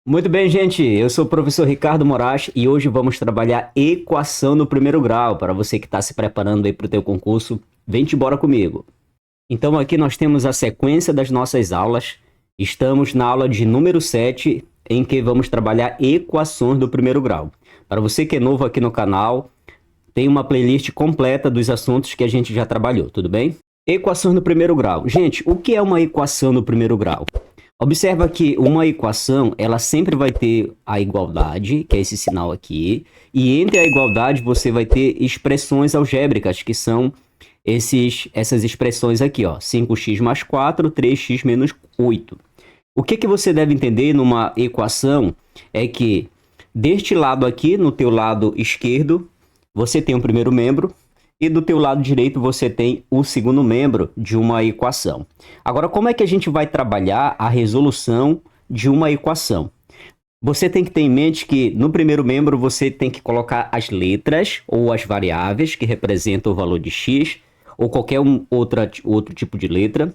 Muito bem, gente. Eu sou o professor Ricardo Moraes e hoje vamos trabalhar equação no primeiro grau. Para você que está se preparando aí para o teu concurso, vem embora comigo. Então aqui nós temos a sequência das nossas aulas. Estamos na aula de número 7, em que vamos trabalhar equações do primeiro grau. Para você que é novo aqui no canal, tem uma playlist completa dos assuntos que a gente já trabalhou, tudo bem? Equações no primeiro grau. Gente, o que é uma equação no primeiro grau? Observa que uma equação, ela sempre vai ter a igualdade, que é esse sinal aqui, e entre a igualdade você vai ter expressões algébricas, que são essas expressões aqui, ó, 5x mais 4, 3x menos 8. O que você deve entender numa equação é que deste lado aqui, no teu lado esquerdo, você tem o primeiro membro, e do teu lado direito você tem o segundo membro de uma equação. Agora, como é que a gente vai trabalhar a resolução de uma equação? Você tem que ter em mente que no primeiro membro você tem que colocar as letras ou as variáveis que representam o valor de x ou qualquer outro tipo de letra.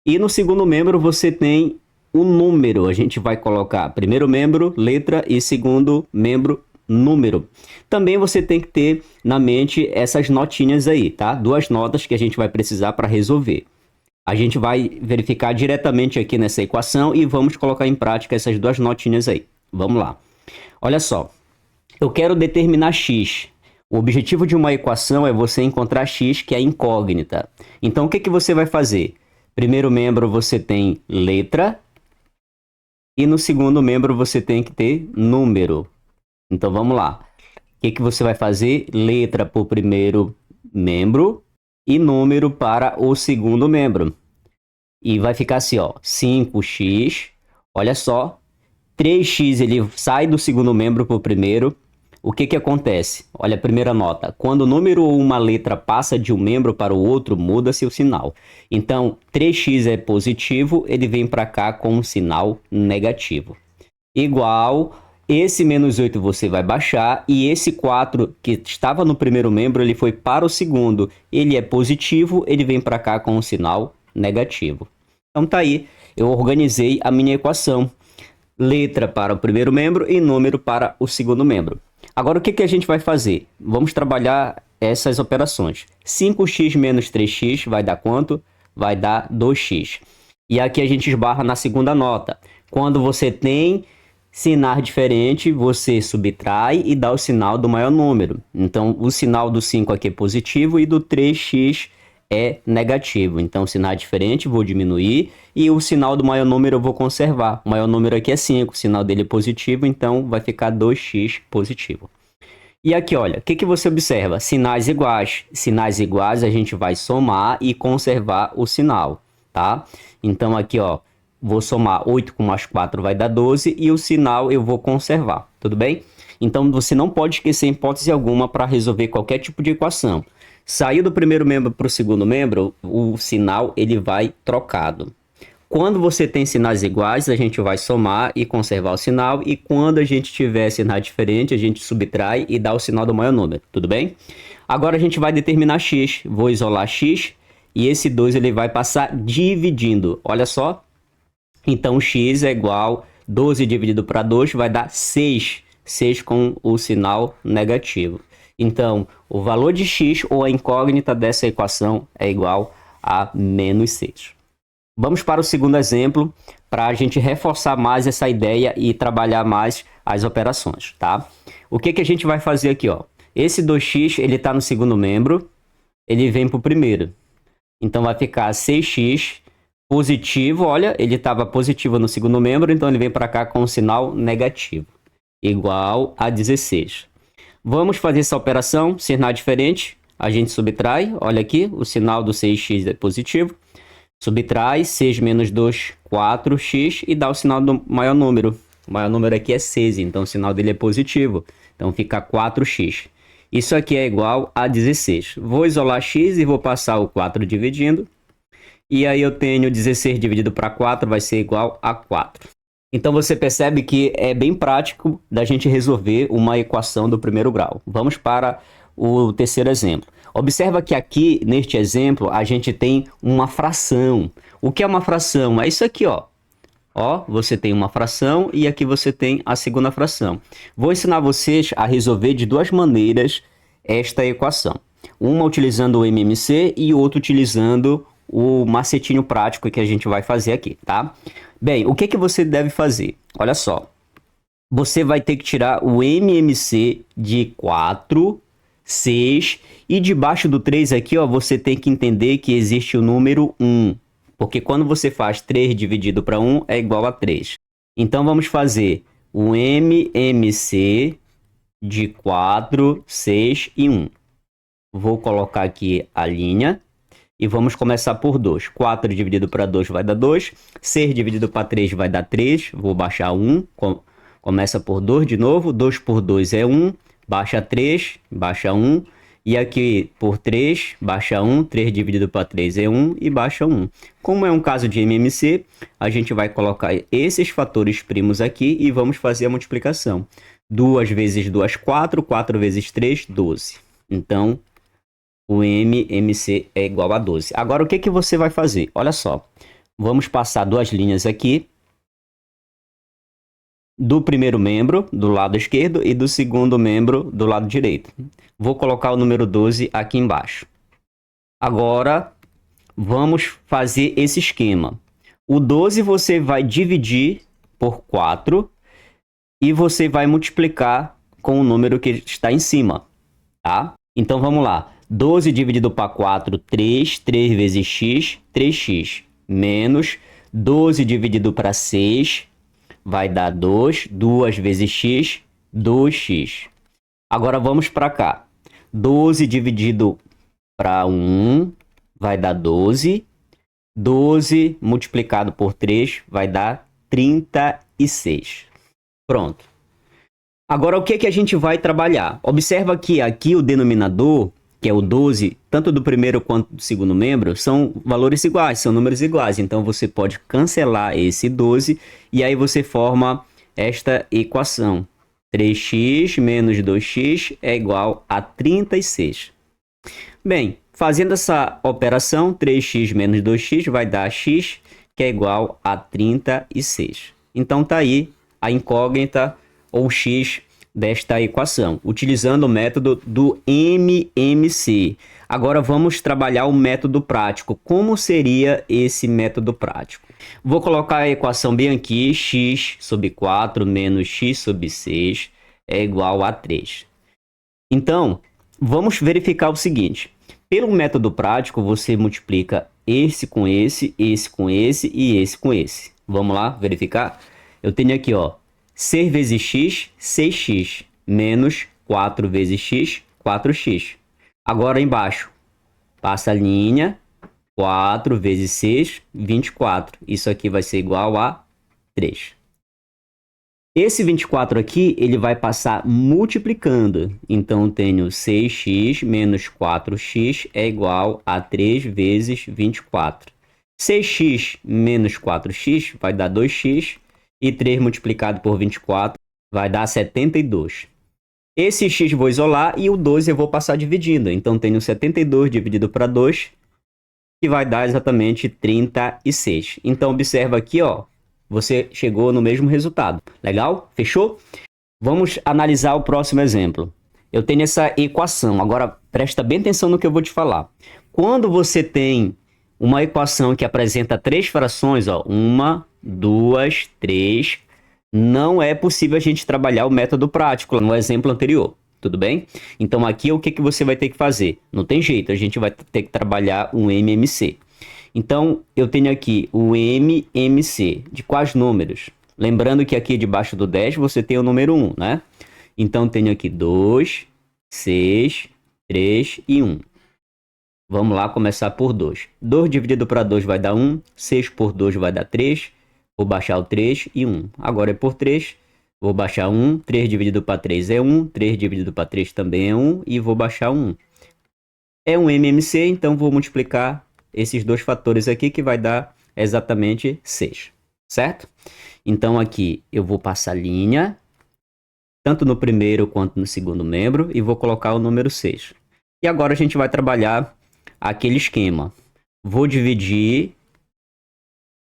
E no segundo membro você tem o número. A gente vai colocar primeiro membro, letra, e segundo membro, número. Também você tem que ter na mente essas notinhas aí, tá? Duas notas que a gente vai precisar para resolver. A gente vai verificar diretamente aqui nessa equação e vamos colocar em prática essas duas notinhas aí. Vamos lá. Olha só. Eu quero determinar x. O objetivo de uma equação é você encontrar x, que é incógnita. Então, o que você vai fazer? Primeiro membro você tem letra e no segundo membro você tem que ter número. Então, vamos lá. O que você vai fazer? Letra para o primeiro membro e número para o segundo membro. E vai ficar assim, ó, 5x. Olha só, 3x ele sai do segundo membro para o primeiro. O que acontece? Olha a primeira nota. Quando o número ou uma letra passa de um membro para o outro, muda-se o sinal. Então, 3x é positivo, ele vem para cá com um sinal negativo. Igual... Esse menos 8 você vai baixar e esse 4 que estava no primeiro membro, ele foi para o segundo. Ele é positivo, ele vem para cá com um sinal negativo. Então tá aí, eu organizei a minha equação. Letra para o primeiro membro e número para o segundo membro. Agora o que a gente vai fazer? Vamos trabalhar essas operações. 5x menos 3x vai dar quanto? Vai dar 2x. E aqui a gente esbarra na segunda nota. Quando você tem sinais diferentes, você subtrai e dá o sinal do maior número. Então, o sinal do 5 aqui é positivo e do 3x é negativo. Então, o sinal é diferente, vou diminuir. E o sinal do maior número eu vou conservar. O maior número aqui é 5, o sinal dele é positivo, então vai ficar 2x positivo. E aqui, olha, o que você observa? Sinais iguais. Sinais iguais a gente vai somar e conservar o sinal, tá? Então, aqui, ó, vou somar 8 com mais 4 vai dar 12 e o sinal eu vou conservar, tudo bem? Então, você não pode esquecer em hipótese alguma para resolver qualquer tipo de equação. Saiu do primeiro membro para o segundo membro, o sinal ele vai trocado. Quando você tem sinais iguais, a gente vai somar e conservar o sinal. E quando a gente tiver sinal diferente, a gente subtrai e dá o sinal do maior número, tudo bem? Agora a gente vai determinar x. Vou isolar x e esse 2 ele vai passar dividindo. Olha só. Então, x é igual 12 dividido para 2 vai dar 6. 6 com o sinal negativo. Então, o valor de x ou a incógnita dessa equação é igual a menos 6. Vamos para o segundo exemplo para a gente reforçar mais essa ideia e trabalhar mais as operações, tá? O que a gente vai fazer aqui, ó? Esse 2x, ele está no segundo membro, ele vem para o primeiro. Então, vai ficar 6x positivo, olha, ele estava positivo no segundo membro, então ele vem para cá com um sinal negativo, igual a 16. Vamos fazer essa operação, sinal diferente, a gente subtrai, olha aqui, o sinal do 6x é positivo, subtrai, 6 menos 2, 4x, e dá o sinal do maior número. O maior número aqui é 6, então o sinal dele é positivo, então fica 4x. Isso aqui é igual a 16. Vou isolar x e vou passar o 4 dividindo. E aí eu tenho 16 dividido para 4 vai ser igual a 4. Então você percebe que é bem prático da gente resolver uma equação do primeiro grau. Vamos para o terceiro exemplo. Observa que aqui, neste exemplo, a gente tem uma fração. O que é uma fração? É isso aqui, ó. Ó, você tem uma fração e aqui você tem a segunda fração. Vou ensinar vocês a resolver de duas maneiras esta equação. Uma utilizando o MMC e outra utilizando o macetinho prático que a gente vai fazer aqui, tá? Bem, o que que você deve fazer? Olha só. Você vai ter que tirar o MMC de 4, 6 e debaixo do 3 aqui, ó, você tem que entender que existe o número 1. Porque quando você faz 3 dividido para 1 é igual a 3. Então vamos fazer o MMC de 4, 6 e 1. Vou colocar aqui a linha e vamos começar por 2. 4 dividido para 2 vai dar 2. 6 dividido para 3 vai dar 3. Vou baixar 1. Começa por 2 de novo. 2 por 2 é 1. Baixa 3. Baixa 1. E aqui por 3, baixa 1, 3 dividido para 3 é 1 e baixa 1. Como é um caso de MMC, a gente vai colocar esses fatores primos aqui e vamos fazer a multiplicação. 2 vezes 2, 4, 4 vezes 3, 12. Então, o MMC é igual a 12. Agora, o que que você vai fazer? Olha só, vamos passar duas linhas aqui. Do primeiro membro do lado esquerdo e do segundo membro do lado direito. Vou colocar o número 12 aqui embaixo. Agora, vamos fazer esse esquema. O 12 você vai dividir por 4 e você vai multiplicar com o número que está em cima, tá? Então, vamos lá. 12 dividido para 4, 3. 3 vezes x, 3x. Menos 12 dividido para 6... vai dar 2, 2 vezes x, 2x. Agora vamos para cá. 12 dividido para 1 vai dar 12. 12 multiplicado por 3 vai dar 36. Pronto. Agora o que que a gente vai trabalhar? Observa que aqui o denominador, que é o 12, tanto do primeiro quanto do segundo membro, são valores iguais, são números iguais. Então, você pode cancelar esse 12 e aí você forma esta equação. 3x menos 2x é igual a 36. Bem, fazendo essa operação, 3x menos 2x vai dar x, que é igual a 36. Então, tá aí a incógnita ou x desta equação, utilizando o método do MMC. Agora vamos trabalhar o método prático. Como seria esse método prático? Vou colocar a equação bem aqui, x sobre 4 menos x sobre 6 é igual a 3. Então, vamos verificar o seguinte. Pelo método prático, você multiplica esse com esse, esse com esse e esse com esse. Vamos lá verificar? Eu tenho aqui, ó, 6 vezes x, 6x, menos 4 vezes x, 4x. Agora embaixo, passa a linha, 4 vezes 6, 24. Isso aqui vai ser igual a 3. Esse 24 aqui, ele vai passar multiplicando. Então, tenho 6x menos 4x é igual a 3 vezes 24. 6x menos 4x vai dar 2x. E 3 multiplicado por 24 vai dar 72. Esse x vou isolar e o 12 eu vou passar dividindo. Então, tenho 72 dividido para 2, que vai dar exatamente 36. Então, observa aqui, ó, você chegou no mesmo resultado. Legal? Fechou? Vamos analisar o próximo exemplo. Eu tenho essa equação. Agora, presta bem atenção no que eu vou te falar. Quando você tem uma equação que apresenta 3 frações, ó, 1, 2, 3, não é possível a gente trabalhar o método prático no exemplo anterior, tudo bem? Então aqui o que que você vai ter que fazer? Não tem jeito, a gente vai ter que trabalhar um MMC. Então eu tenho aqui o MMC de quais números? Lembrando que aqui debaixo do 10 você tem o número 1, né? Então tenho aqui 2, 6, 3 e 1. Vamos lá começar por 2. 2 dividido para 2 vai dar 1. 6 por 2 vai dar 3. Vou baixar o 3 e 1. Agora é por 3. Vou baixar 1. 3 dividido para 3 é 1. 3 dividido para 3 também é 1. E vou baixar 1. É um MMC, então vou multiplicar esses dois fatores aqui que vai dar exatamente 6. Certo? Então aqui eu vou passar linha, tanto no primeiro quanto no segundo membro, e vou colocar o número 6. E agora a gente vai trabalhar aquele esquema. Vou dividir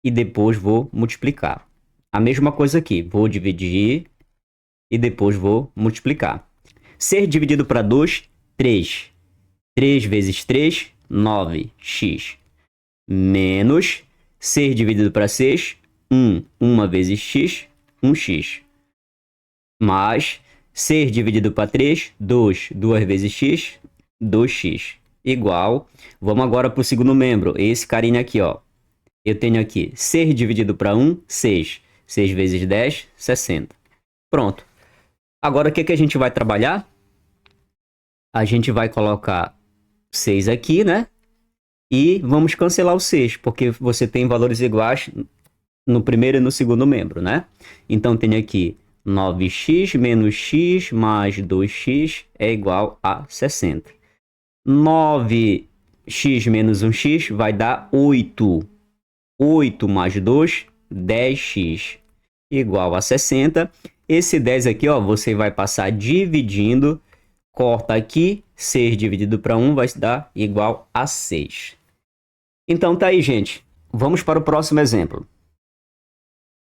e depois vou multiplicar. A mesma coisa aqui, vou dividir e depois vou multiplicar. Ser dividido para 2, 3. 3 vezes 3, 9x. Menos ser dividido para 6, 1. 1 vezes x, 1x. Mais ser dividido para 3, 2. 2 vezes x, 2x. Igual, vamos agora para o segundo membro, esse carinha aqui, ó. Eu tenho aqui ser dividido para 1, 6. 6 vezes 10, 60. Pronto. Agora o que a gente vai trabalhar? A gente vai colocar 6 aqui, né? E vamos cancelar o 6, porque você tem valores iguais no primeiro e no segundo membro, né? Então tem aqui 9x menos x mais 2x é igual a 60. 9x menos 1x vai dar 8. 8 mais 2, 10x, igual a 60. Esse 10 aqui, ó, você vai passar dividindo, corta aqui, 6 dividido para 1 vai dar igual a 6. Então tá aí, gente. Vamos para o próximo exemplo.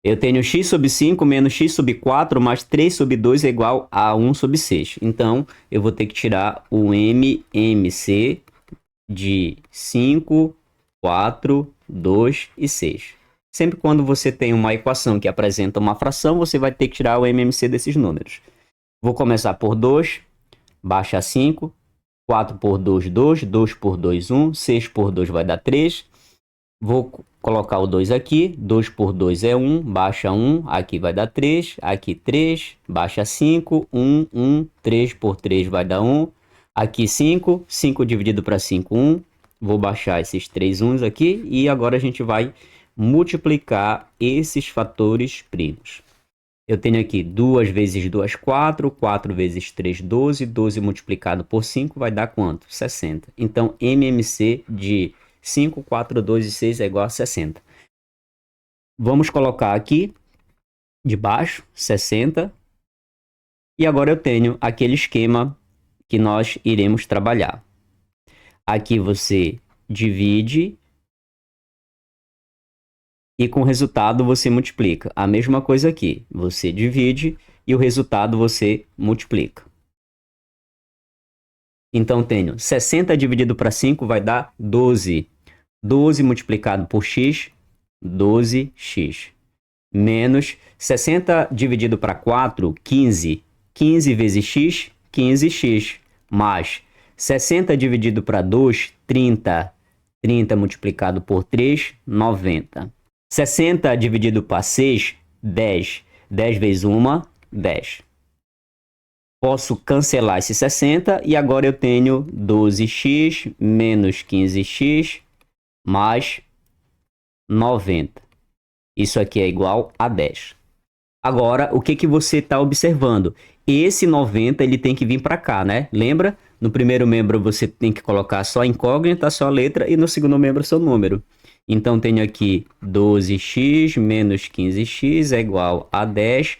Eu tenho x sobre 5 menos x sobre 4 mais 3 sobre 2 é igual a 1 sobre 6. Então, eu vou ter que tirar o MMC de 5, 4, 2 e 6. Sempre quando você tem uma equação que apresenta uma fração, você vai ter que tirar o MMC desses números. Vou começar por 2, baixa 5, 4 por 2, 2, 2 por 2, 1, 6 por 2 vai dar 3. Vou colocar o 2 aqui, 2 por 2 é 1, baixa 1, aqui vai dar 3, aqui 3, baixa 5, 1, 1, 3 por 3 vai dar 1, aqui 5, 5 dividido para 5, 1, vou baixar esses 3 uns aqui e agora a gente vai multiplicar esses fatores primos. Eu tenho aqui 2 vezes 2, 4, 4 vezes 3, 12, 12 multiplicado por 5 vai dar quanto? 60. Então, MMC de 5, 4, 2 e 6 é igual a 60. Vamos colocar aqui, de baixo, 60. E agora eu tenho aquele esquema que nós iremos trabalhar. Aqui você divide e com o resultado você multiplica. A mesma coisa aqui, você divide e o resultado você multiplica. Então tenho 60 dividido para 5 vai dar 12. 12 multiplicado por x, 12x. Menos 60 dividido para 4, 15. 15 vezes x, 15x. Mais 60 dividido para 2, 30. 30 multiplicado por 3, 90. 60 dividido para 6, 10. 10 vezes 1, 10. Posso cancelar esse 60 e agora eu tenho 12x menos 15x mais 90. Isso aqui é igual a 10. Agora, o que você está observando? Esse 90 ele tem que vir para cá, né? Lembra? No primeiro membro você tem que colocar só a incógnita, só a letra, e no segundo membro seu número. Então, tenho aqui 12x menos 15x é igual a 10.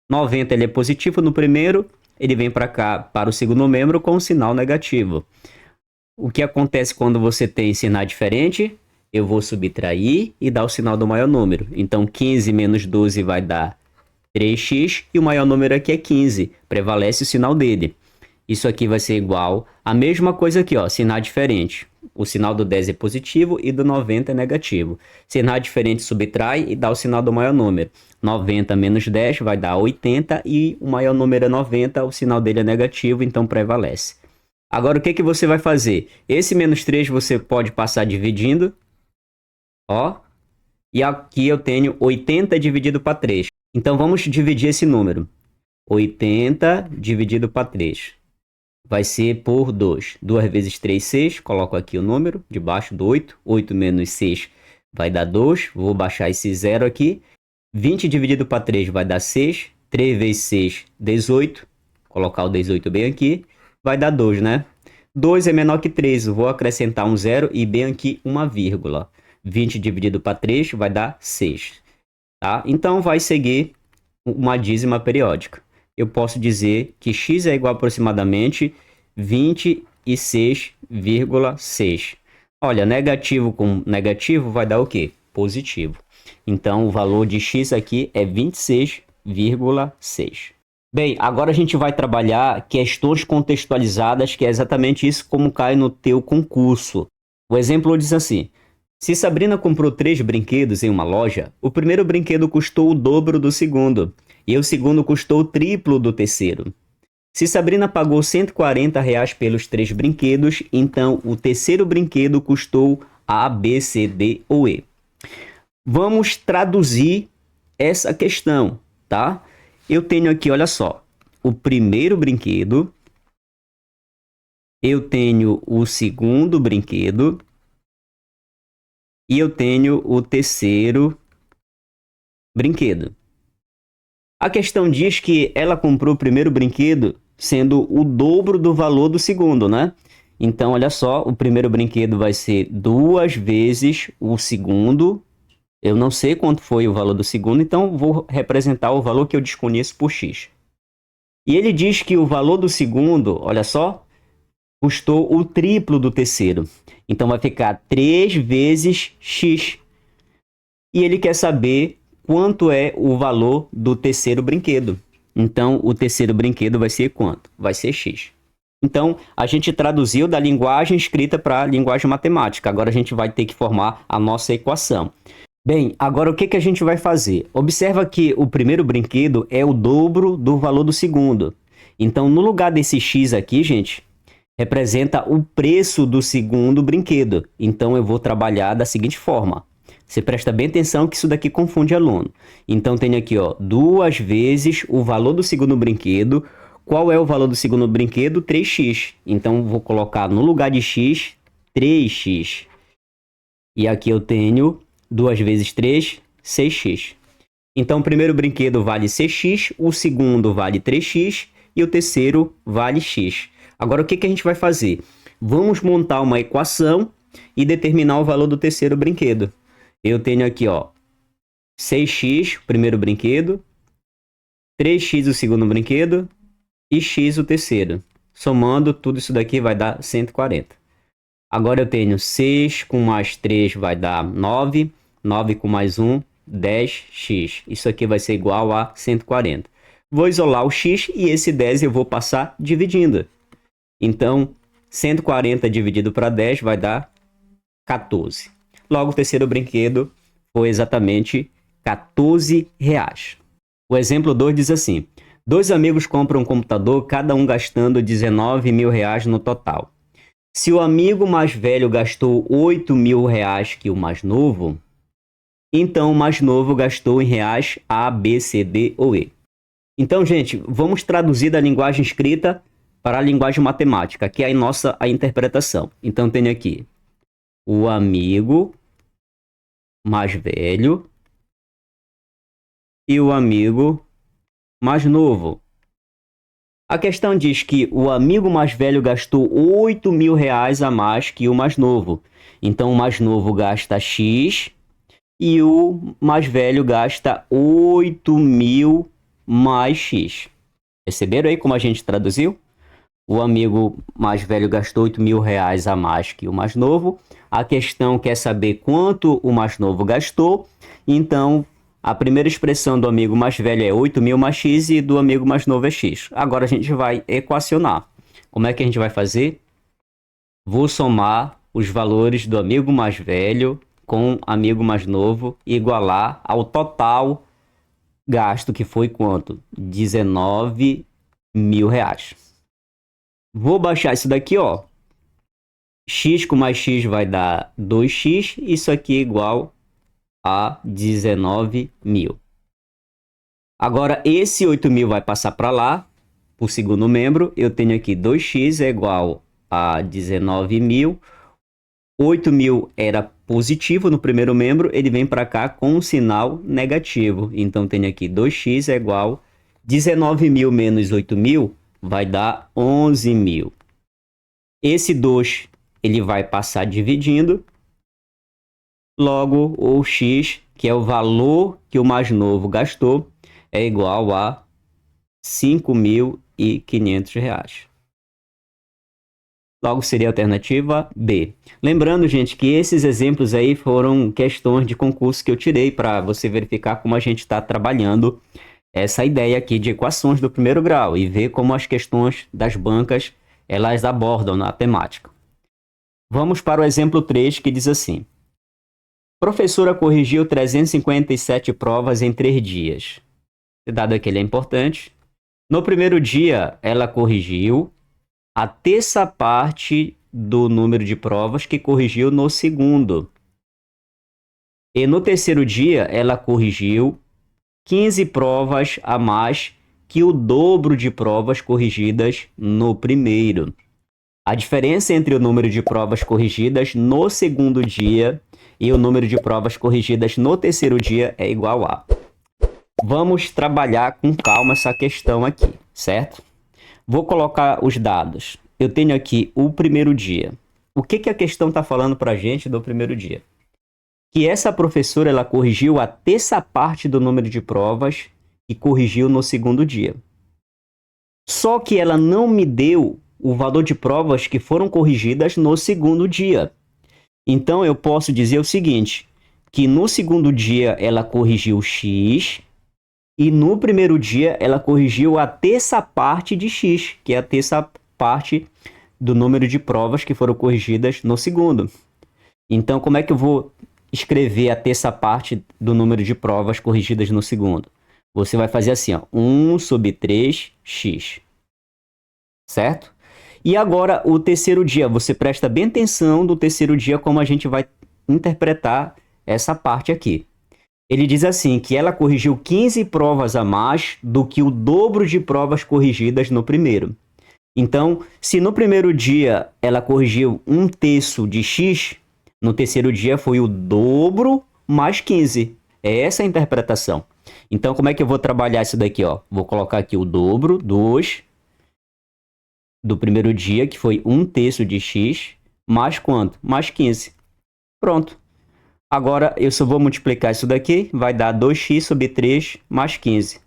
90 ele é positivo no primeiro, ele vem para cá, para o segundo membro, com um sinal negativo. O que acontece quando você tem sinal diferente? Eu vou subtrair e dar o sinal do maior número. Então, 15 menos 12 vai dar 3x e o maior número aqui é 15. Prevalece o sinal dele. Isso aqui vai ser igual a mesma coisa aqui, ó, sinal diferente. O sinal do 10 é positivo e do 90 é negativo. Sinal diferente subtrai e dá o sinal do maior número. 90 menos 10 vai dar 80 e o maior número é 90, o sinal dele é negativo, então prevalece. Agora o que você vai fazer? Esse menos 3 você pode passar dividindo. Ó, e aqui eu tenho 80 dividido para 3. Então vamos dividir esse número. 80 dividido para 3. Vai ser por 2. 2 vezes 3, 6. Coloco aqui o número debaixo do 8. 8 menos 6 vai dar 2. Vou baixar esse 0 aqui. 20 dividido para 3 vai dar 6. 3 vezes 6, 18. Colocar o 18 bem aqui. Vai dar 2, né? 2 é menor que 3. Vou acrescentar um 0 e bem aqui uma vírgula. 20 dividido para 3 vai dar 6. Tá? Então vai seguir uma dízima periódica. Eu posso dizer que x é igual a aproximadamente 26,6. Olha, negativo com negativo vai dar o quê? positivo. Então, o valor de x aqui é 26,6. Bem, agora a gente vai trabalhar questões contextualizadas, que é exatamente isso como cai no teu concurso. O exemplo diz assim: se Sabrina comprou 3 brinquedos em uma loja, o primeiro brinquedo custou o dobro do segundo, e o segundo custou o triplo do terceiro. Se Sabrina pagou R$ 140 pelos 3 brinquedos, então o terceiro brinquedo custou A, B, C, D ou E. Vamos traduzir essa questão, tá? Eu tenho aqui, olha só, o primeiro brinquedo, eu tenho o segundo brinquedo e eu tenho o terceiro brinquedo. A questão diz que ela comprou o primeiro brinquedo sendo o dobro do valor do segundo, né? Então, olha só, o primeiro brinquedo vai ser 2 vezes o segundo. Eu não sei quanto foi o valor do segundo, então vou representar o valor que eu desconheço por x. E ele diz que o valor do segundo, olha só, custou o triplo do terceiro. Então vai ficar 3 vezes x. E ele quer saber quanto é o valor do terceiro brinquedo. Então o terceiro brinquedo vai ser quanto? Vai ser x. Então a gente traduziu da linguagem escrita para a linguagem matemática. Agora a gente vai ter que formar a nossa equação. Bem, agora o que a gente vai fazer? Observa que o primeiro brinquedo é o dobro do valor do segundo. Então, no lugar desse x aqui, gente, representa o preço do segundo brinquedo. Então, eu vou trabalhar da seguinte forma. Você presta bem atenção que isso daqui confunde aluno. Então, tem aqui, ó, 2 vezes o valor do segundo brinquedo. Qual é o valor do segundo brinquedo? 3x. Então, vou colocar no lugar de x, 3x. E aqui eu tenho 2 vezes 3, 6x. Então, o primeiro brinquedo vale 6x, o segundo vale 3x e o terceiro vale x. Agora, o que a gente vai fazer? Vamos montar uma equação e determinar o valor do terceiro brinquedo. Eu tenho aqui, ó, 6x, o primeiro brinquedo, 3x, o segundo brinquedo, e x, o terceiro. Somando tudo isso daqui vai dar 140. Agora eu tenho 6 com mais 3 vai dar 9. 9 com mais 1, 10x. Isso aqui vai ser igual a 140. Vou isolar o x e esse 10 eu vou passar dividindo. Então, 140 dividido para 10 vai dar 14. Logo, o terceiro brinquedo foi exatamente R$14. O exemplo 2 diz assim: 2 amigos compram um computador, cada um gastando R$19.000 no total. Se o amigo mais velho gastou R$8.000 que o mais novo, então o mais novo gastou em reais A, B, C, D ou E. Então, gente, vamos traduzir da linguagem escrita para a linguagem matemática, que é a interpretação. Então, tenho aqui o amigo mais velho e o amigo mais novo. A questão diz que o amigo mais velho gastou R$8.000 a mais que o mais novo. Então, o mais novo gasta X e o mais velho gasta 8.000 mais X. Perceberam aí como a gente traduziu? O amigo mais velho gastou R$8.000 a mais que o mais novo. A questão quer saber quanto o mais novo gastou. Então, a primeira expressão do amigo mais velho é 8.000 mais X e do amigo mais novo é X. Agora a gente vai equacionar. Como é que a gente vai fazer? Vou somar os valores do amigo mais velho com amigo mais novo e igualar ao total gasto, que foi quanto? R$19.000. Vou baixar isso daqui, ó. X com mais X vai dar 2x. Isso aqui é igual a 19.000. Agora, esse 8.000 vai passar para lá, para o segundo membro. Eu tenho aqui 2x é igual a 19.000. 8.000 era positivo no primeiro membro, ele vem para cá com um sinal negativo. Então, tenho aqui 2x é igual a 19.000 menos 8.000 vai dar 11.000. Esse 2 ele vai passar dividindo. Logo, o x, que é o valor que o mais novo gastou, é igual a R$5.500. Logo seria a alternativa B. Lembrando, gente, que esses exemplos aí foram questões de concurso que eu tirei para você verificar como a gente está trabalhando essa ideia aqui de equações do primeiro grau e ver como as questões das bancas elas abordam na temática. Vamos para o exemplo 3, que diz assim: professora corrigiu 357 provas em 3 dias. Esse dado aqui ele é importante. No primeiro dia, ela corrigiu a terça parte do número de provas que corrigiu no segundo. E no terceiro dia, ela corrigiu 15 provas a mais que o dobro de provas corrigidas no primeiro. A diferença entre o número de provas corrigidas no segundo dia e o número de provas corrigidas no terceiro dia é igual a. Vamos trabalhar com calma essa questão aqui, certo? Vou colocar os dados. Eu tenho aqui o primeiro dia. O que a questão está falando para a gente do primeiro dia? Que essa professora ela corrigiu a terça parte do número de provas que corrigiu no segundo dia. Só que ela não me deu o valor de provas que foram corrigidas no segundo dia. Então eu posso dizer o seguinte, que no segundo dia ela corrigiu X e no primeiro dia ela corrigiu a terça parte de X, que é a terça parte do número de provas que foram corrigidas no segundo. Então como é que eu vou escrever a terça parte do número de provas corrigidas no segundo? Você vai fazer assim, ó, 1 sobre 3x, certo? E agora o terceiro dia, você presta bem atenção do terceiro dia como a gente vai interpretar essa parte aqui. Ele diz assim, que ela corrigiu 15 provas a mais do que o dobro de provas corrigidas no primeiro. Então, se no primeiro dia ela corrigiu 1/3 de x, no terceiro dia foi o dobro mais 15. É essa a interpretação. Então, como é que eu vou trabalhar isso daqui? Ó? Vou colocar aqui o dobro, 2, do primeiro dia, que foi 1/3 de x, mais quanto? Mais 15. Pronto. Agora, eu só vou multiplicar isso daqui, vai dar 2x sobre 3 mais 15.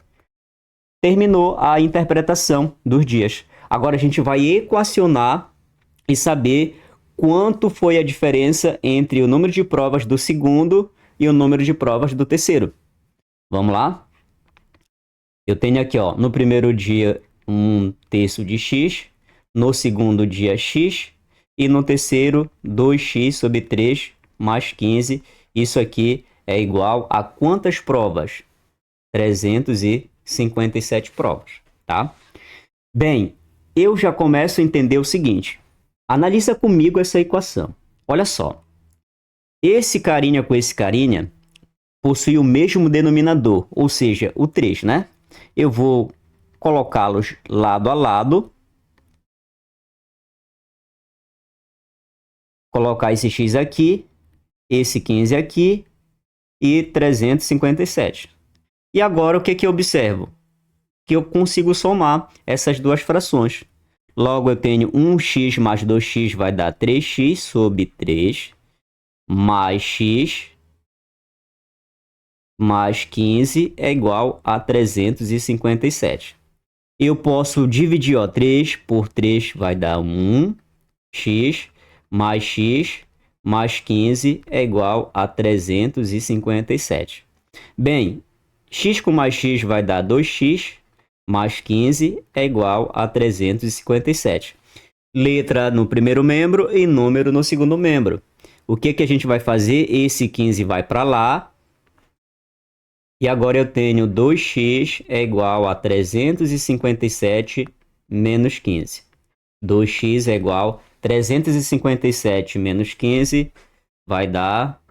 Terminou a interpretação dos dias. Agora, a gente vai equacionar e saber quanto foi a diferença entre o número de provas do segundo e o número de provas do terceiro. Vamos lá? Eu tenho aqui, ó, no primeiro dia, 1/3 de x, no segundo dia, x, e no terceiro, 2x sobre 3 mais 15. Isso aqui é igual a quantas provas? 357 provas, tá? Bem, eu já começo a entender o seguinte. Analisa comigo essa equação. Olha só. Esse carinha com esse carinha possui o mesmo denominador, ou seja, o 3, né? Eu vou colocá-los lado a lado. Colocar esse x aqui, esse 15 aqui e 357. E agora o que eu observo? Que eu consigo somar essas duas frações. Logo eu tenho 1x mais 2x vai dar 3x sobre 3 mais x mais 15 é igual a 357. Eu posso dividir, ó, 3 por 3 vai dar 1x mais 15 é igual a 357. Bem, x com mais x vai dar 2x, mais 15 é igual a 357. Letra no primeiro membro e número no segundo membro. O que a gente vai fazer? Esse 15 vai para lá. E agora eu tenho 2x é igual a 357 menos 15. 2x é igual a 357 menos 15 vai dar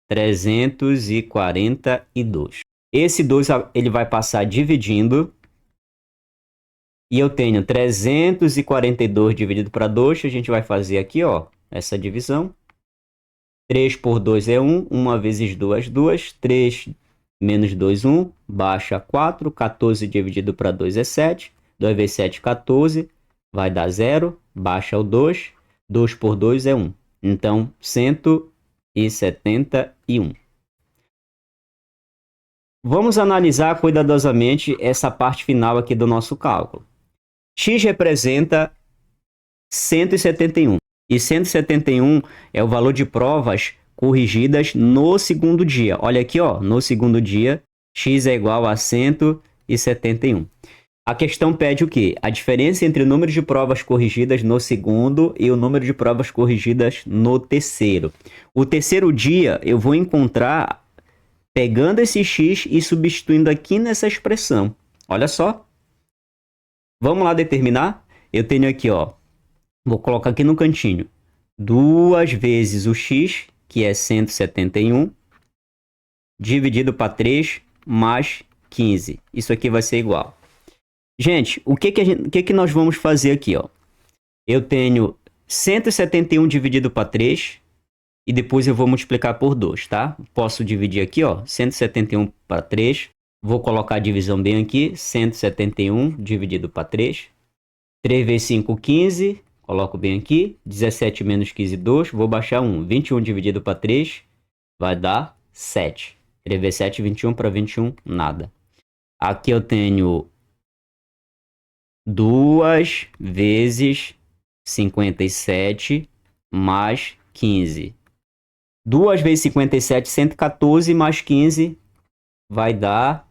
342. Esse 2 ele vai passar dividindo. E eu tenho 342 dividido para 2. A gente vai fazer aqui, ó, essa divisão. 3 por 2 é 1. 1 vezes 2, 2. 3 menos 2, 1. Baixa 4. 14 dividido para 2 é 7. 2 vezes 7, 14. Vai dar 0. Baixa o 2. 2 por 2 é 1. Então, 171. Vamos analisar cuidadosamente essa parte final aqui do nosso cálculo. X representa 171. E 171 é o valor de provas corrigidas no segundo dia. Olha aqui, ó, no segundo dia, x é igual a 171. A questão pede o quê? A diferença entre o número de provas corrigidas no segundo e o número de provas corrigidas no terceiro. O terceiro dia eu vou encontrar pegando esse x e substituindo aqui nessa expressão. Olha só. Vamos lá determinar? Eu tenho aqui, ó, vou colocar aqui no cantinho, 2 vezes o x, que é 171, dividido para 3 mais 15. Isso aqui vai ser igual. Gente, o que nós vamos fazer aqui, ó? Eu tenho 171 dividido para 3 e depois eu vou multiplicar por 2, tá? Posso dividir aqui, ó, 171 para 3. Vou colocar a divisão bem aqui, 171 dividido para 3. 3 vezes 5, 15. Coloco bem aqui. 17 menos 15, 2. Vou baixar 1. 21 dividido para 3 vai dar 7. 3 vezes 7, 21 para 21, nada. Aqui eu tenho 2 vezes 57 mais 15. 2 vezes 57, 114 mais 15 vai dar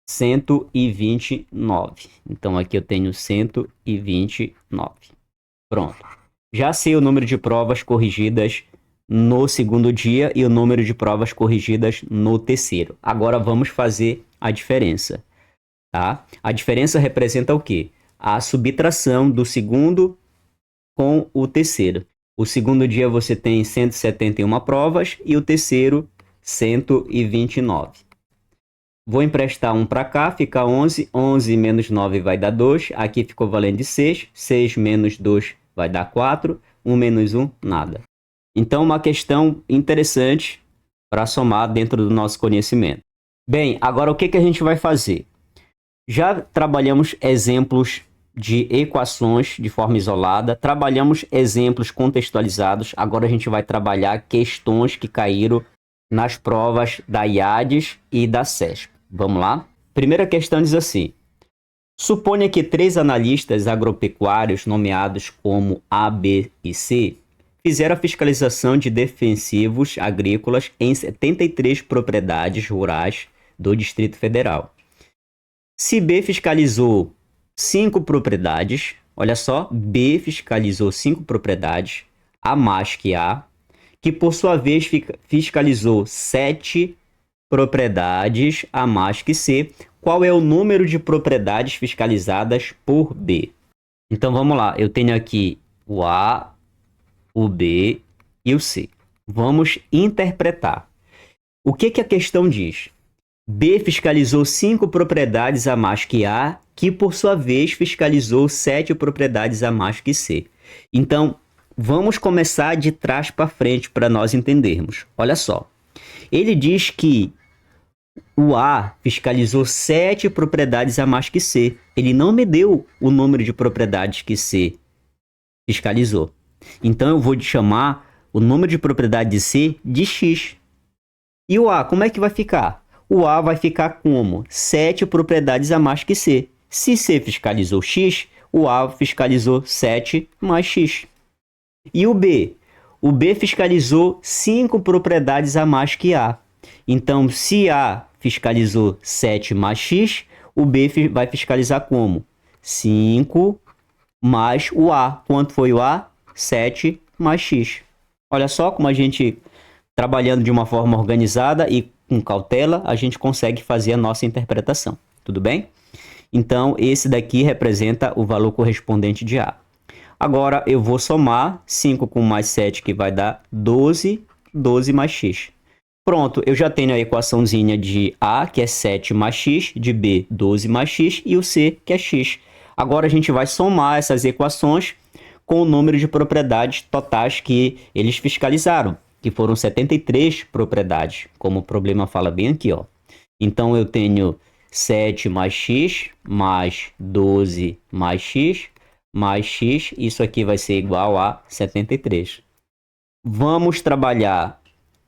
129. Então aqui eu tenho 129. Pronto. Já sei o número de provas corrigidas no segundo dia e o número de provas corrigidas no terceiro. Agora vamos fazer a diferença. Tá? A diferença representa o quê? A subtração do segundo com o terceiro. O segundo dia você tem 171 provas e o terceiro 129. Vou emprestar 1 para cá, fica 11. 11 menos 9 vai dar 2. Aqui ficou valendo de 6. 6 menos 2 vai dar 4. 1 menos 1, nada. Então, uma questão interessante para somar dentro do nosso conhecimento. Bem, agora o que a gente vai fazer? Já trabalhamos exemplos de equações de forma isolada, trabalhamos exemplos contextualizados, agora a gente vai trabalhar questões que caíram nas provas da IADES e da CESP. Vamos lá? Primeira questão diz assim: suponha que 3 analistas agropecuários nomeados como A, B e C fizeram a fiscalização de defensivos agrícolas em 73 propriedades rurais do Distrito Federal. Se B fiscalizou 5 propriedades, olha só, B fiscalizou 5 propriedades, a mais que A, que por sua vez fiscalizou 7 propriedades a mais que C. Qual é o número de propriedades fiscalizadas por B? Então vamos lá, eu tenho aqui o A, o B e o C. Vamos interpretar. O que a questão diz? B fiscalizou 5 propriedades a mais que A, que por sua vez fiscalizou 7 propriedades a mais que C. Então, vamos começar de trás para frente para nós entendermos. Olha só, ele diz que o A fiscalizou 7 propriedades a mais que C. Ele não me deu o número de propriedades que C fiscalizou. Então, eu vou chamar o número de propriedade de C de X. E o A, como é que vai ficar? O A vai ficar como 7 propriedades a mais que C. Se C fiscalizou X, o A fiscalizou 7 mais X. E o B? O B fiscalizou 5 propriedades a mais que A. Então, se A fiscalizou 7 mais X, o B vai fiscalizar como? 5 mais o A. Quanto foi o A? 7 mais X. Olha só como a gente, trabalhando de uma forma organizada e com cautela, a gente consegue fazer a nossa interpretação. Tudo bem? Então, esse daqui representa o valor correspondente de A. Agora, eu vou somar 5 com mais 7, que vai dar 12, 12 mais X. Pronto, eu já tenho a equaçãozinha de A, que é 7 mais X, de B, 12 mais X, e o C, que é X. Agora, a gente vai somar essas equações com o número de propriedades totais que eles fiscalizaram, que foram 73 propriedades, como o problema fala bem aqui, ó. Então, eu tenho 7 mais X, mais 12 mais X, mais X, isso aqui vai ser igual a 73. Vamos trabalhar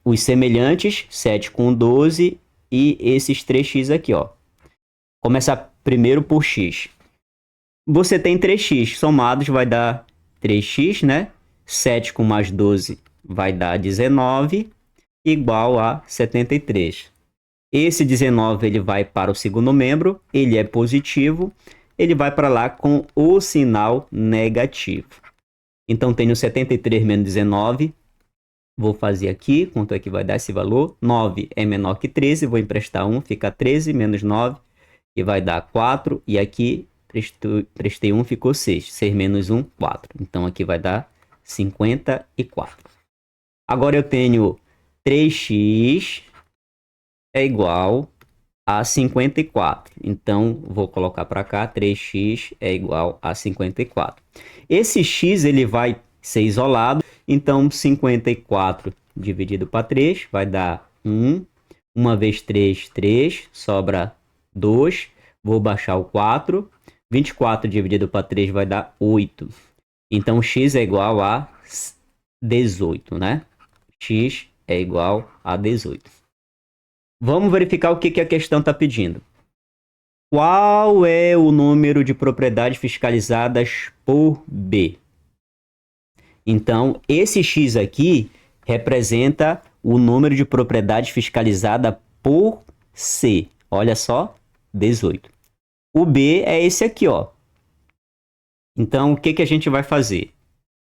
os semelhantes, 7 com 12 e esses 3x aqui, ó. Começar primeiro por X. você tem 3x. Somados vai dar 3x, né? 7 com mais 12 vai dar 19, igual a 73. Esse 19 ele vai para o segundo membro, ele é positivo, ele vai para lá com o sinal negativo. Então, tenho 73 menos 19, vou fazer aqui, quanto é que vai dar esse valor? 9 é menor que 13, vou emprestar 1, fica 13 menos 9, que vai dar 4, e aqui prestei 1, ficou 6. 6 menos 1, 4. Então, aqui vai dar 54. Agora eu tenho 3x é igual a 54. Então, vou colocar para cá, 3x é igual a 54. Esse x ele vai ser isolado, então 54 dividido para 3 vai dar 1. 1 vezes 3, 3, sobra 2. Vou baixar o 4. 24 dividido para 3 vai dar 8. Então, x é igual a 18, né? X é igual a 18. Vamos verificar o que a questão está pedindo. Qual é o número de propriedades fiscalizadas por B? Então, esse X aqui representa o número de propriedades fiscalizada por C. Olha só, 18. O B é esse aqui, ó. Então, o que a gente vai fazer?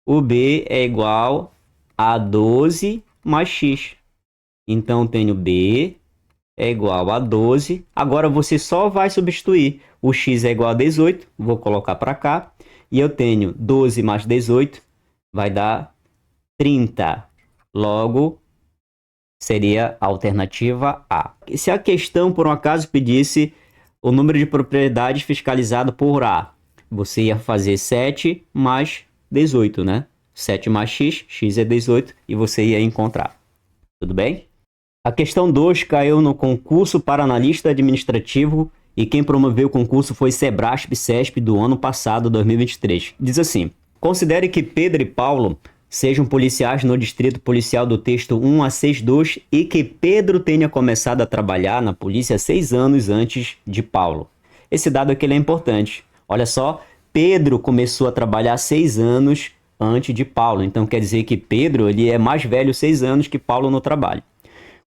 O B é igual a 12 mais X. Então, tenho B é igual a 12. Agora, você só vai substituir. O X é igual a 18. Vou colocar para cá. E eu tenho 12 mais 18. Vai dar 30. Logo, seria a alternativa A. E se a questão, por um acaso, pedisse o número de propriedades fiscalizado por A, você ia fazer 7 mais 18, né? 7 mais x, x é 18, e você ia encontrar. Tudo bem? A questão 2 caiu no concurso para analista administrativo e quem promoveu o concurso foi Sebrasp-Cesp do ano passado, 2023. Diz assim: considere que Pedro e Paulo sejam policiais no distrito policial do texto 1662 e que Pedro tenha começado a trabalhar na polícia 6 anos antes de Paulo. Esse dado aqui é importante. Olha só, Pedro começou a trabalhar 6 anos antes de Paulo. Então quer dizer que Pedro ele é mais velho 6 anos que Paulo no trabalho.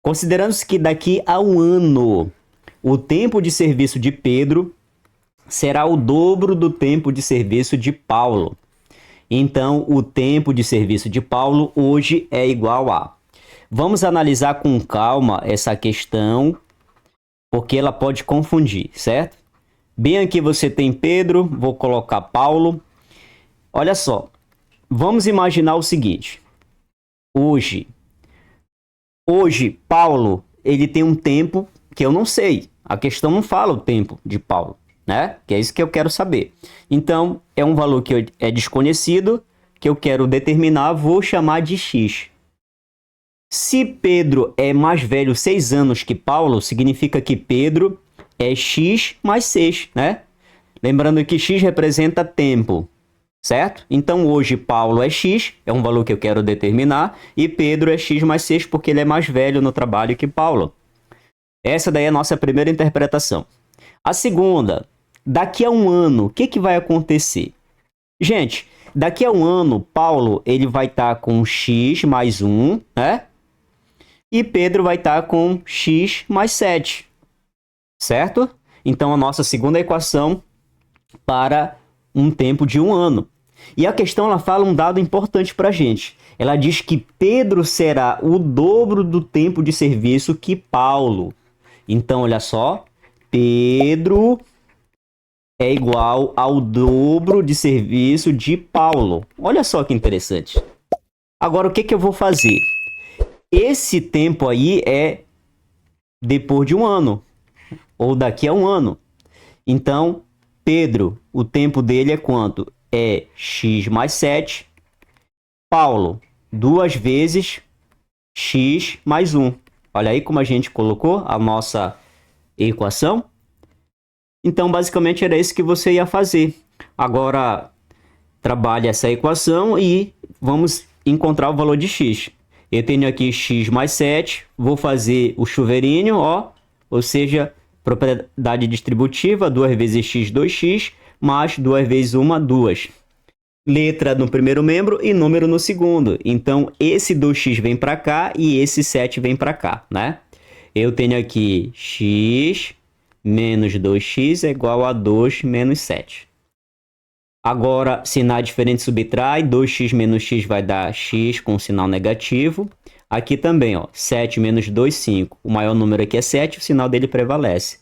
Considerando-se que daqui a um ano o tempo de serviço de Pedro será o dobro do tempo de serviço de Paulo. Então, o tempo de serviço de Paulo hoje é igual a... Vamos analisar com calma essa questão, porque ela pode confundir, certo? Bem aqui você tem Pedro, vou colocar Paulo. Olha só, vamos imaginar o seguinte. Hoje, Paulo, ele tem um tempo que eu não sei. A questão não fala o tempo de Paulo, né? Que é isso que eu quero saber. Então, é um valor que é desconhecido, que eu quero determinar, vou chamar de x. Se Pedro é mais velho 6 anos que Paulo, significa que Pedro é x mais 6, né? Lembrando que x representa tempo, certo? Então, hoje Paulo é x, é um valor que eu quero determinar, e Pedro é x mais 6 porque ele é mais velho no trabalho que Paulo. Essa daí é a nossa primeira interpretação. A segunda, daqui a um ano, o que vai acontecer? Gente, daqui a um ano, Paulo ele vai estar com x mais 1, né? E Pedro vai estar com x mais 7, certo? Então, a nossa segunda equação para um tempo de um ano. E a questão ela fala um dado importante para a gente. Ela diz que Pedro será o dobro do tempo de serviço que Paulo. Então, olha só, Pedro é igual ao dobro de serviço de Paulo. Olha só que interessante. Agora, o que eu vou fazer? Esse tempo aí é depois de um ano, ou daqui a um ano. Então, Pedro, o tempo dele é quanto? É x mais 7. Paulo, 2 vezes x mais 1. Olha aí como a gente colocou a nossa equação. Então, basicamente, era isso que você ia fazer. Agora, trabalhe essa equação e vamos encontrar o valor de x. Eu tenho aqui x mais 7. Vou fazer o chuveirinho, ó. Ou seja, propriedade distributiva, 2 vezes x, 2x. mais 2 vezes 1, 2. Letra no primeiro membro e número no segundo. Então, esse 2x vem para cá e esse 7 vem para cá, né? Eu tenho aqui x menos 2x é igual a 2 menos 7. Agora, sinal diferente subtrai, 2x menos x vai dar x com sinal negativo. Aqui também, ó, 7 menos 2, 5. O maior número aqui é 7, o sinal dele prevalece.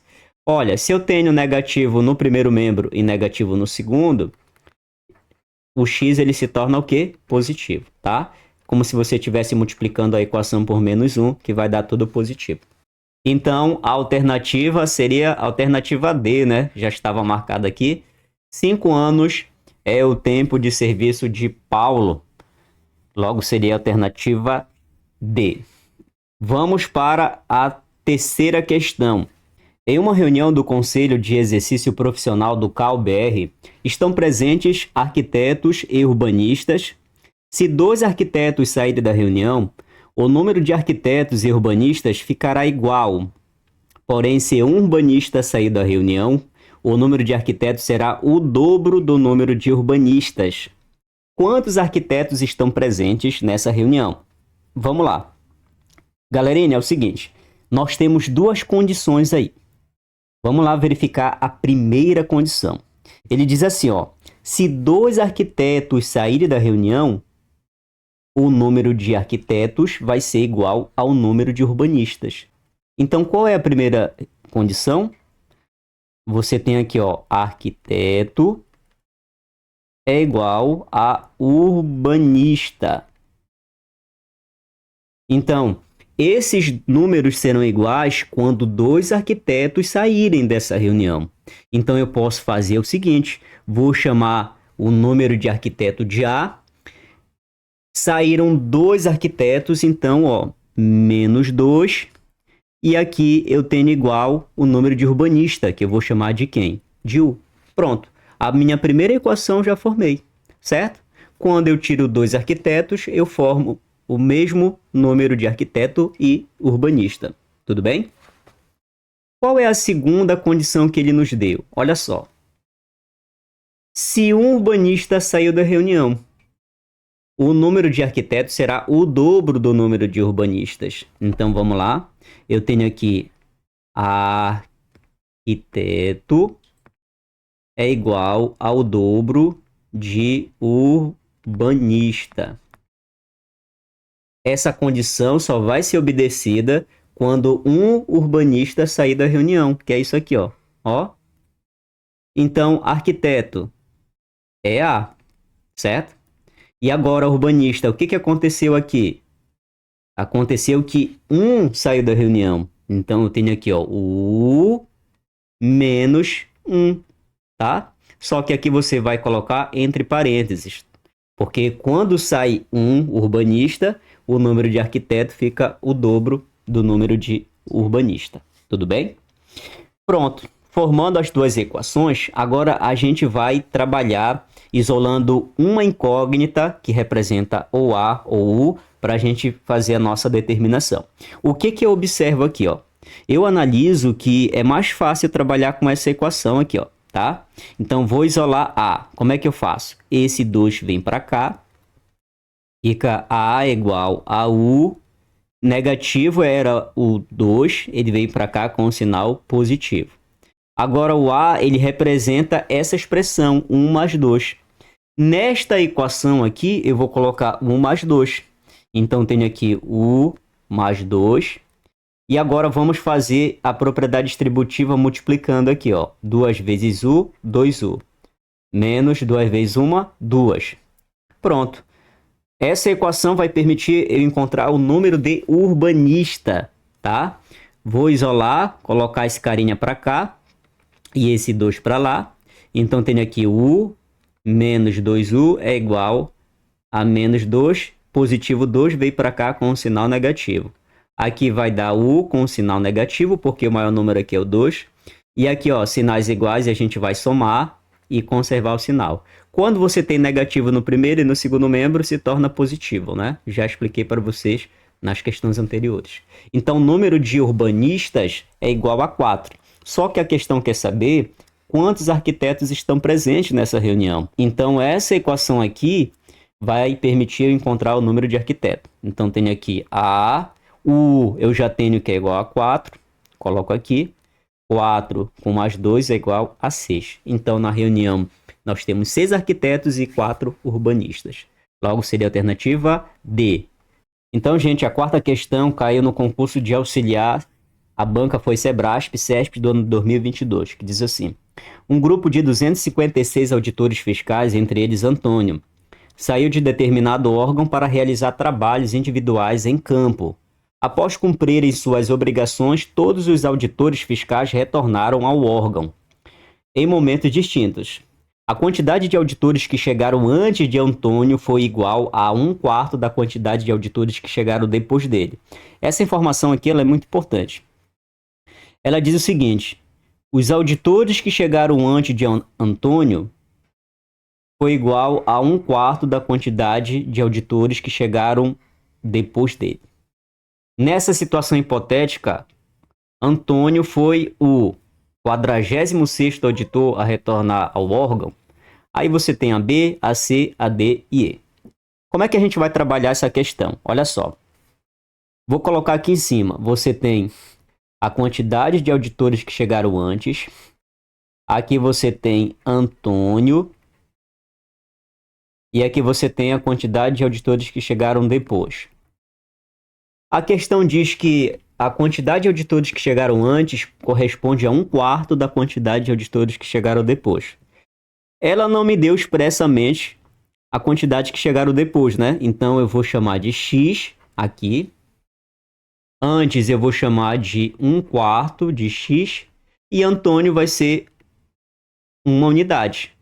Olha, se eu tenho negativo no primeiro membro e negativo no segundo, o x ele se torna o quê? Positivo, tá? Como se você estivesse multiplicando a equação por menos 1, que vai dar tudo positivo. Então, a alternativa seria a alternativa D, né? Já estava marcada aqui. 5 anos é o tempo de serviço de Paulo. Logo, seria a alternativa D. Vamos para a terceira questão. Em uma reunião do Conselho de Exercício Profissional do CAU-BR, estão presentes arquitetos e urbanistas. Se 2 arquitetos saírem da reunião, o número de arquitetos e urbanistas ficará igual. Porém, se um urbanista sair da reunião, o número de arquitetos será o dobro do número de urbanistas. Quantos arquitetos estão presentes nessa reunião? Vamos lá. Galerinha, é o seguinte, nós temos 2 condições aí. Vamos lá verificar a primeira condição. Ele diz assim, ó, se 2 arquitetos saírem da reunião, o número de arquitetos vai ser igual ao número de urbanistas. Então, qual é a primeira condição? Você tem aqui, ó, arquiteto é igual a urbanista. Então, esses números serão iguais quando 2 arquitetos saírem dessa reunião. Então, eu posso fazer o seguinte, vou chamar o número de arquiteto de A. Saíram 2 arquitetos, então, ó, menos 2. E aqui eu tenho igual o número de urbanista, que eu vou chamar de quem? De U. Pronto. A minha primeira equação já formei, certo? Quando eu tiro 2 arquitetos, eu formo o mesmo número de arquiteto e urbanista. Tudo bem? Qual é a segunda condição que ele nos deu? Olha só. Se um urbanista saiu da reunião, o número de arquitetos será o dobro do número de urbanistas. Então, vamos lá. Eu tenho aqui arquiteto é igual ao dobro de urbanista. Essa condição só vai ser obedecida quando um urbanista sair da reunião, que é isso aqui, ó. Ó. Então, arquiteto é A, certo? E agora, urbanista, o que aconteceu aqui? Aconteceu que um saiu da reunião. Então, eu tenho aqui, ó, o menos 1, tá? Só que aqui você vai colocar entre parênteses. Porque quando sai um urbanista, o número de arquiteto fica o dobro do número de urbanista. Tudo bem? Pronto. Formando as 2 equações, agora a gente vai trabalhar isolando uma incógnita que representa ou A ou U para a gente fazer a nossa determinação. O que eu observo aqui, ó? Eu analiso que é mais fácil trabalhar com essa equação aqui, ó, tá? Então, vou isolar A. Como é que eu faço? Esse 2 vem para cá, fica A igual a U, negativo era o 2, ele veio para cá com o sinal positivo. Agora, o A, ele representa essa expressão, 1 mais 2. Nesta equação aqui, eu vou colocar 1 mais 2. Então, tenho aqui U mais 2. E agora, vamos fazer a propriedade distributiva multiplicando aqui, ó. 2 vezes U, 2U. Menos 2 vezes 1, 2. Pronto. Essa equação vai permitir eu encontrar o número de urbanista, tá? Vou isolar, colocar esse carinha para cá. E esse 2 para lá. Então, tenho aqui U menos 2U é igual a menos 2. Positivo 2 veio para cá com um sinal negativo. Aqui vai dar U com um sinal negativo, porque o maior número aqui é o 2. E aqui, ó, sinais iguais, a gente vai somar e conservar o sinal. Quando você tem negativo no primeiro e no segundo membro, se torna positivo, né? Já expliquei para vocês nas questões anteriores. Então, o número de urbanistas é igual a 4. Só que a questão quer saber quantos arquitetos estão presentes nessa reunião. Então, essa equação aqui vai permitir eu encontrar o número de arquitetos. Então, tenho aqui eu já tenho que é igual a 4, coloco aqui, 4 com mais 2 é igual a 6. Então, na reunião, nós temos 6 arquitetos e 4 urbanistas. Logo, seria a alternativa D. Então, gente, a quarta questão caiu no concurso de auxiliar. A banca foi Sebrasp, CESP do ano 2022, que diz assim: um grupo de 256 auditores fiscais, entre eles Antônio, saiu de determinado órgão para realizar trabalhos individuais em campo. Após cumprirem suas obrigações, todos os auditores fiscais retornaram ao órgão, em momentos distintos. A quantidade de auditores que chegaram antes de Antônio foi igual a 1/4 da quantidade de auditores que chegaram depois dele. Essa informação aqui ela é muito importante. Ela diz o seguinte: os auditores que chegaram antes de Antônio foi igual a 1/4 da quantidade de auditores que chegaram depois dele. Nessa situação hipotética, Antônio foi o 46º auditor a retornar ao órgão. Aí você tem a B, a C, a D e E. Como é que a gente vai trabalhar essa questão? Olha só. Vou colocar aqui em cima. Você tem a quantidade de auditores que chegaram antes. Aqui você tem Antônio. E aqui você tem a quantidade de auditores que chegaram depois. A questão diz que a quantidade de auditores que chegaram antes corresponde a 1/4 da quantidade de auditores que chegaram depois. Ela não me deu expressamente a quantidade que chegaram depois, né? Então eu vou chamar de X aqui. Antes eu vou chamar de 1/4 de X. E Antônio vai ser uma unidade,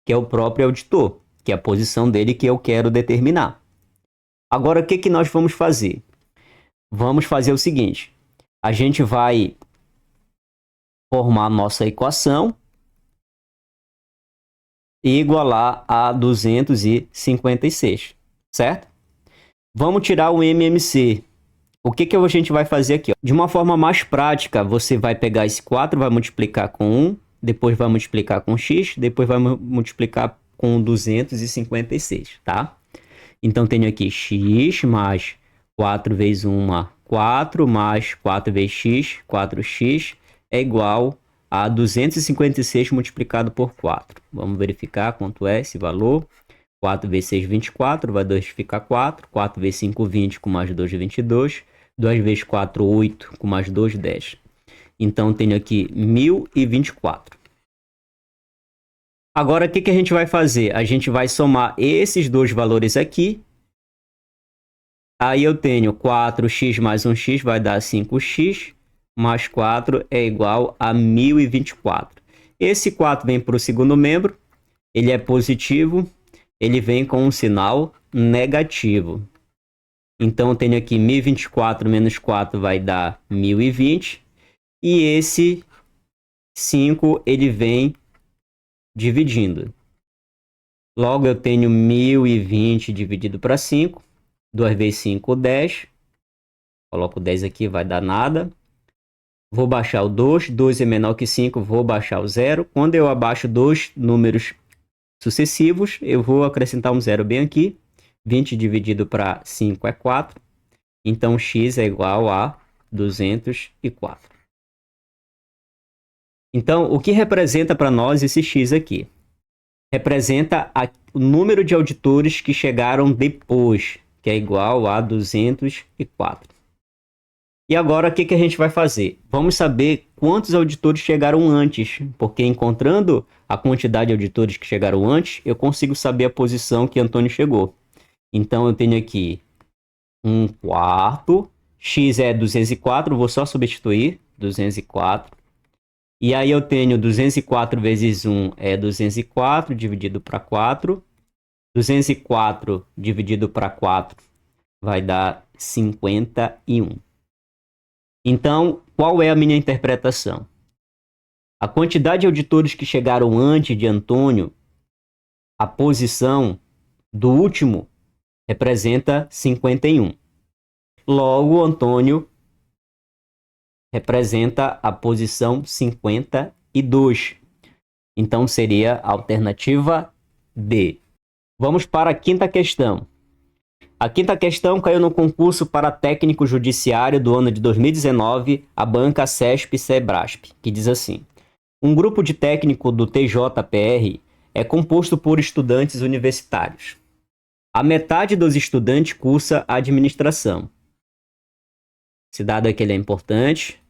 que é o próprio auditor, que é a posição dele que eu quero determinar. Agora, o que nós vamos fazer? Vamos fazer o seguinte: a gente vai formar a nossa equação e igualar a 256, certo? Vamos tirar o MMC. O que a gente vai fazer aqui? De uma forma mais prática, você vai pegar esse 4, vai multiplicar com 1, depois vai multiplicar com X, depois vai multiplicar com 256, tá? Então, tenho aqui X mais 4 vezes 1, 4, mais 4 vezes X, 4x, é igual a 256 multiplicado por 4. Vamos verificar quanto é esse valor. 4 vezes 6, 24, vai 2 fica 4. 4 vezes 5, 20, com mais 2, 22. 2 vezes 4, 8, com mais 2, 10. Então, tenho aqui 1024. Agora, o que a gente vai fazer? A gente vai somar esses dois valores aqui. Aí eu tenho 4x mais 1x vai dar 5x, mais 4 é igual a 1024. Esse 4 vem para o segundo membro, ele é positivo, ele vem com um sinal negativo. Então eu tenho aqui 1024 menos 4 vai dar 1020. E esse 5 ele vem dividindo. Logo eu tenho 1020 dividido para 5. 2 vezes 5, 10. Coloco 10 aqui, vai dar nada. Vou baixar o 2. 2 é menor que 5, vou baixar o 0. Quando eu abaixo dois números sucessivos, eu vou acrescentar um 0 bem aqui. 20 dividido para 5 é 4. Então, x é igual a 204. Então, o que representa para nós esse x aqui? Representa o número de auditores que chegaram depois, que é igual a 204. E agora, o que a gente vai fazer? Vamos saber quantos auditores chegaram antes, porque encontrando a quantidade de auditores que chegaram antes, eu consigo saber a posição que Antônio chegou. Então, eu tenho aqui 1/4, x é 204, vou só substituir, 204. E aí eu tenho 204 vezes 1 é 204, dividido para 4. 204 dividido para 4 vai dar 51. Então, qual é a minha interpretação? A quantidade de auditores que chegaram antes de Antônio, a posição do último representa 51. Logo, Antônio representa a posição 52. Então seria a alternativa D. Vamos para a quinta questão. A quinta questão caiu no concurso para técnico judiciário do ano de 2019, a banca CESP-CEBRASP, que diz assim: um grupo de técnico do TJPR é composto por estudantes universitários. A metade dos estudantes cursa administração. Esse dado aqui ele é importante.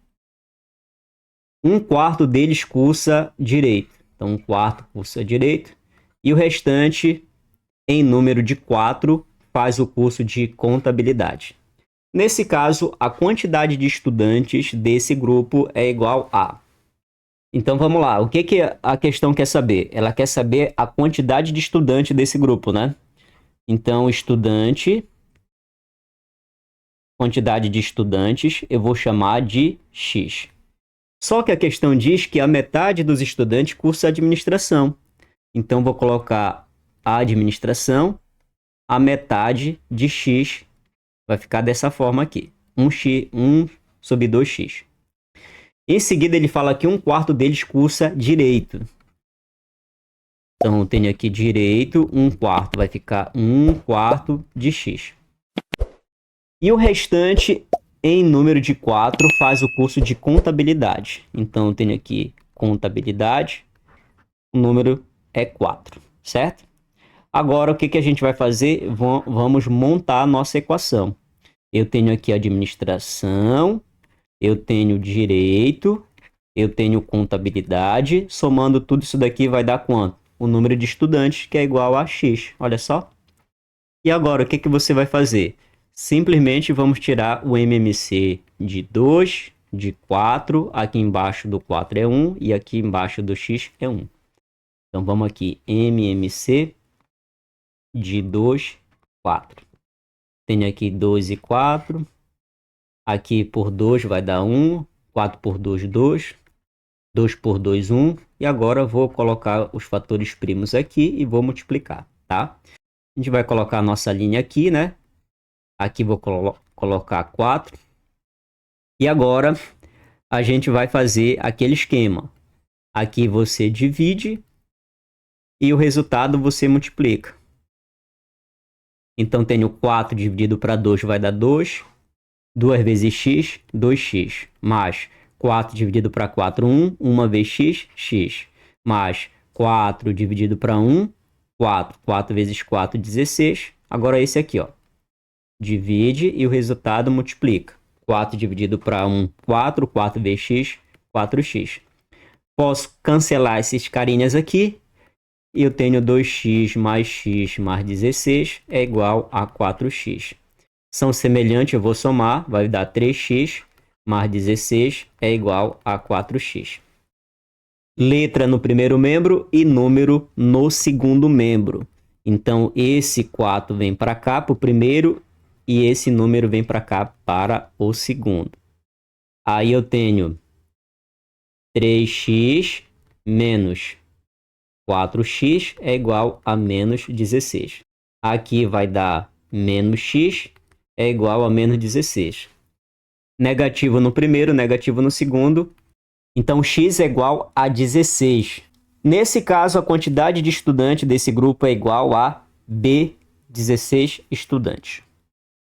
Um quarto deles cursa direito. Então, um quarto cursa direito. E o restante, em número de 4, faz o curso de contabilidade. Nesse caso, a quantidade de estudantes desse grupo é igual a... Então, vamos lá. O que a questão quer saber? Ela quer saber a quantidade de estudante desse grupo, né? Então, quantidade de estudantes, eu vou chamar de X. Só que a questão diz que a metade dos estudantes cursa administração. Então, vou colocar a administração, a metade de X vai ficar dessa forma aqui. 1 sobre 2x. Em seguida, ele fala que um quarto deles cursa direito. Então, eu tenho aqui direito, 1/4 vai ficar 1/4 de x. E o restante, em número de 4, faz o curso de contabilidade. Então, eu tenho aqui contabilidade, o número é 4, certo? Agora, o que a gente vai fazer? Vamos montar a nossa equação. Eu tenho aqui administração, eu tenho direito, eu tenho contabilidade. Somando tudo isso daqui vai dar quanto? O número de estudantes, que é igual a x. Olha só. E agora, o que você vai fazer? Simplesmente vamos tirar o MMC de 2, de 4. Aqui embaixo do 4 é 1 e aqui embaixo do x é 1. Então, vamos aqui. MMC de 2, 4. Tenho aqui 2 e 4. Aqui por 2 vai dar 1. 4 por 2, 2. 2 por 2, 1. E agora vou colocar os fatores primos aqui e vou multiplicar, tá? A gente vai colocar a nossa linha aqui, né? Aqui vou colocar 4. E agora a gente vai fazer aquele esquema. Aqui você divide e o resultado você multiplica. Então, tenho 4 dividido para 2 vai dar 2. 2 vezes x, 2x. Mais 4 dividido para 4, 1. 1 vezes x, x. Mais 4 dividido para 1, 4. 4 vezes 4, 16. Agora esse aqui, ó. Divide e o resultado multiplica. 4 dividido para 1, 4. 4 vezes x, 4x. Posso cancelar esses carinhas aqui. E eu tenho 2x mais 16 é igual a 4x. São semelhantes, eu vou somar, vai dar 3x mais 16 é igual a 4x. Letra no primeiro membro e número no segundo membro. Então, esse 4 vem para cá, para o primeiro, e esse número vem para cá, para o segundo. Aí eu tenho 3x menos 4x é igual a menos 16. Aqui vai dar menos x é igual a menos 16. Negativo no primeiro, negativo no segundo. Então, x é igual a 16. Nesse caso, a quantidade de estudantes desse grupo é igual a B, 16 estudantes.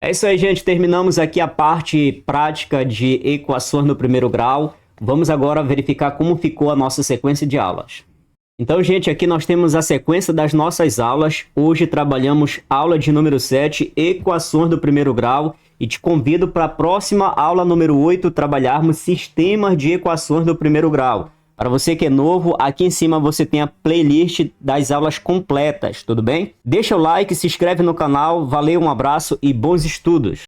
É isso aí, gente. Terminamos aqui a parte prática de equações no primeiro grau. Vamos agora verificar como ficou a nossa sequência de aulas. Então, gente, aqui nós temos a sequência das nossas aulas. Hoje trabalhamos aula de número 7, equações do primeiro grau. E te convido para a próxima aula número 8, trabalharmos sistemas de equações do primeiro grau. Para você que é novo, aqui em cima você tem a playlist das aulas completas, tudo bem? Deixa o like, se inscreve no canal. Valeu, um abraço e bons estudos!